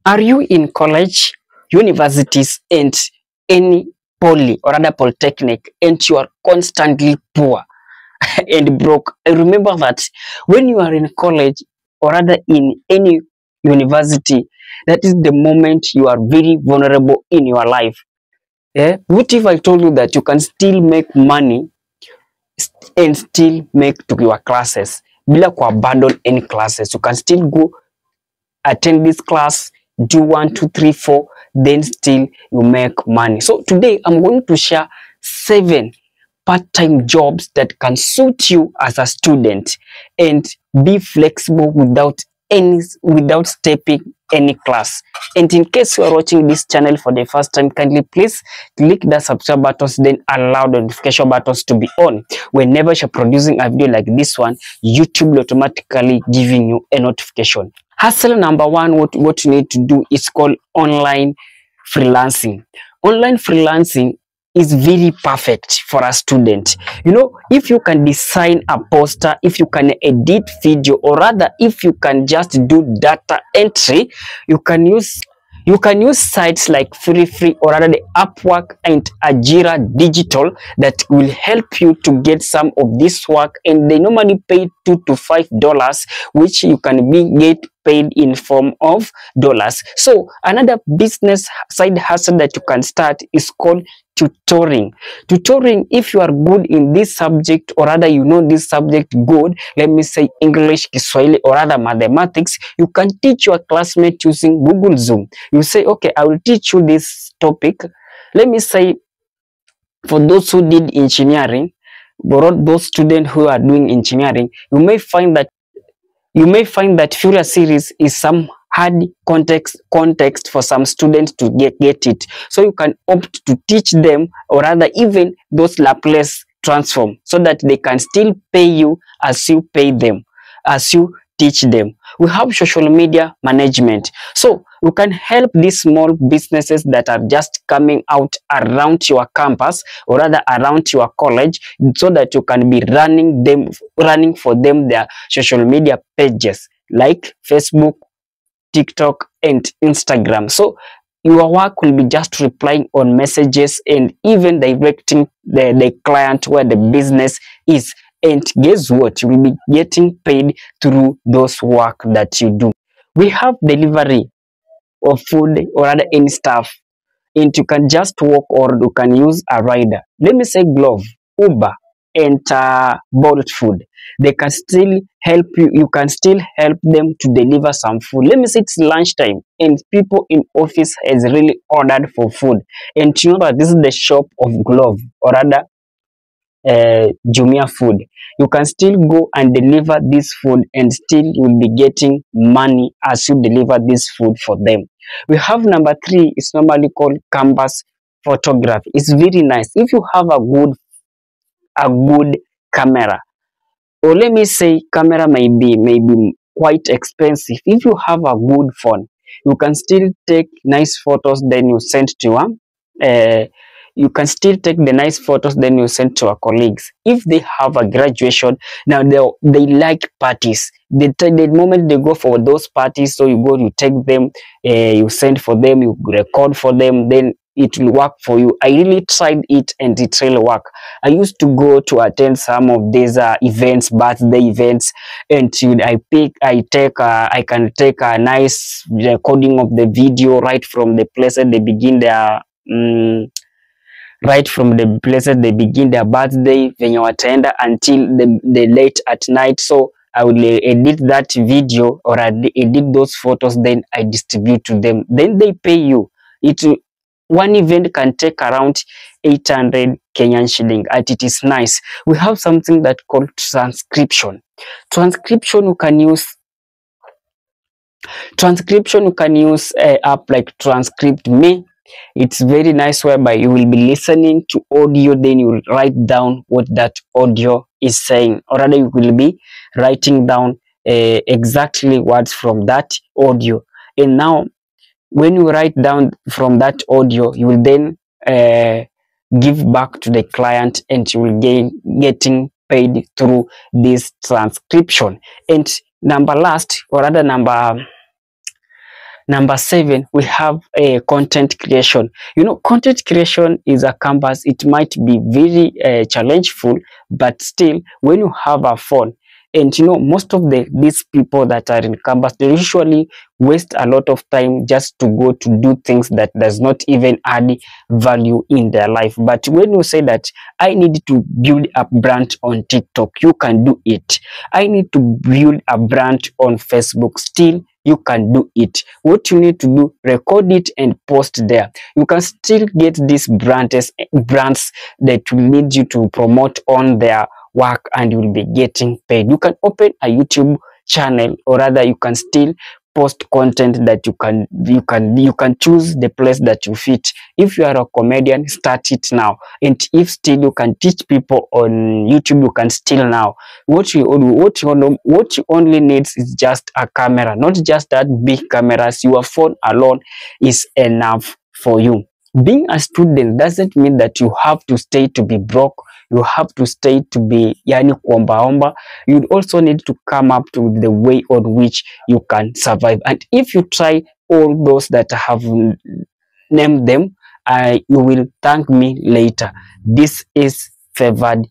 Are you in college, universities, and any poly or other polytechnic, and you are constantly poor and broke? I remember that when you are in college or rather in any university, that is the moment you are very vulnerable in your life. Yeah? What if I told you that you can still make money and still make to your classes bila kuabandon any classes? You can still go attend this class, do 1 2 3 4, then still you make money. So today I'm going to share 7 part-time jobs that can suit you as a student and be flexible without stepping any class. And in case you are watching this channel for the first time, kindly please click the subscribe buttons, then allow the notification buttons to be on. Whenever you're producing a video like this one, YouTube will automatically giving you a notification. Hustle number one, what you need to do is called online freelancing. Online freelancing is very perfect for a student. You know, if you can design a poster, if you can edit video, or rather if you can just do data entry, you can use sites like Free or rather the Upwork and Ajira Digital that will help you to get some of this work, and they normally pay $2 to $5, which you can get paid in form of dollars. So another business side hustle that you can start is called tutoring. Tutoring, if you are good in this subject or rather you know this subject good, let me say English, Kiswahili or rather mathematics, you can teach your classmate using Google Zoom. You say, okay, I will teach you this topic. Let me say for those who did engineering, or those students who are doing engineering, you may find that Fourier series is some hard context for some students to get it. So you can opt to teach them or rather even those Laplace transform so that they can still pay you as you pay them, as you teach them. We have social media management. So you can help these small businesses that are just coming out around your campus or rather around your college so that you can be running for them their social media pages like Facebook, TikTok, and Instagram. So your work will be just replying on messages and even directing the client where the business is. And guess what? You will be getting paid through those work that you do. We have delivery of food or other any stuff, and you can just walk or you can use a rider. Let me say Glove, Uber, and Bolt Food. They can still help you. You can still help them to deliver some food. Let me say it's lunchtime and people in office has really ordered for food, and you know that this is the shop of Glove or rather Jumia food. You can still go and deliver this food and still you will be getting money as you deliver this food for them. We have number 3, it's normally called canvas photography. It's very nice if you have a good camera, or let me say camera may be quite expensive. If you have a good phone, you can still take nice photos, then you send to you can still take the nice photos, then you send to our colleagues. If they have a graduation, now they like parties. The moment they go for those parties, so you take them, you send for them, you record for them, then it will work for you. I really tried it and it really worked. I used to go to attend some of these events, birthday events, and I can take a nice recording of the video right from the place that they begin their birthday venye wataenda until the late at night. So I will edit that video or edit those photos, then I distribute to them, then they pay you. One event can take around 800 Kenyan shilling, and it is nice. We have something that called transcription. Transcription you can use app like Transcript Me. It's very nice, whereby you will be listening to audio, then you will write down what that audio is saying, or rather you will be writing down exactly words from that audio. And now when you write down from that audio, you will then give back to the client, and you will getting paid through this transcription. And number Number 7, we have a content creation. You know, content creation is a canvas. It might be very challengeful, but still, when you have a phone, and you know, most of these people that are in canvas, they usually waste a lot of time just to go to do things that does not even add value in their life. But when you say that I need to build a brand on TikTok, you can do it. I need to build a brand on Facebook, still you can do it. What you need to do, record it and post there. You can still get these brands that will need you to promote on their work, and you will be getting paid. You can open a YouTube channel, or rather you can still post content that you can choose the place that you fit. If you are a comedian, start it now. And if still you can teach people on YouTube, you can still now. What you only need is just a camera, not just that big cameras. Your phone alone is enough for you. Being a student doesn't mean that you have to stay to be broke. You have to stay to be yani kuombaomba. You also need to come up to the way on which you can survive. And if you try all those that I have named them, you will thank me later. This is Favored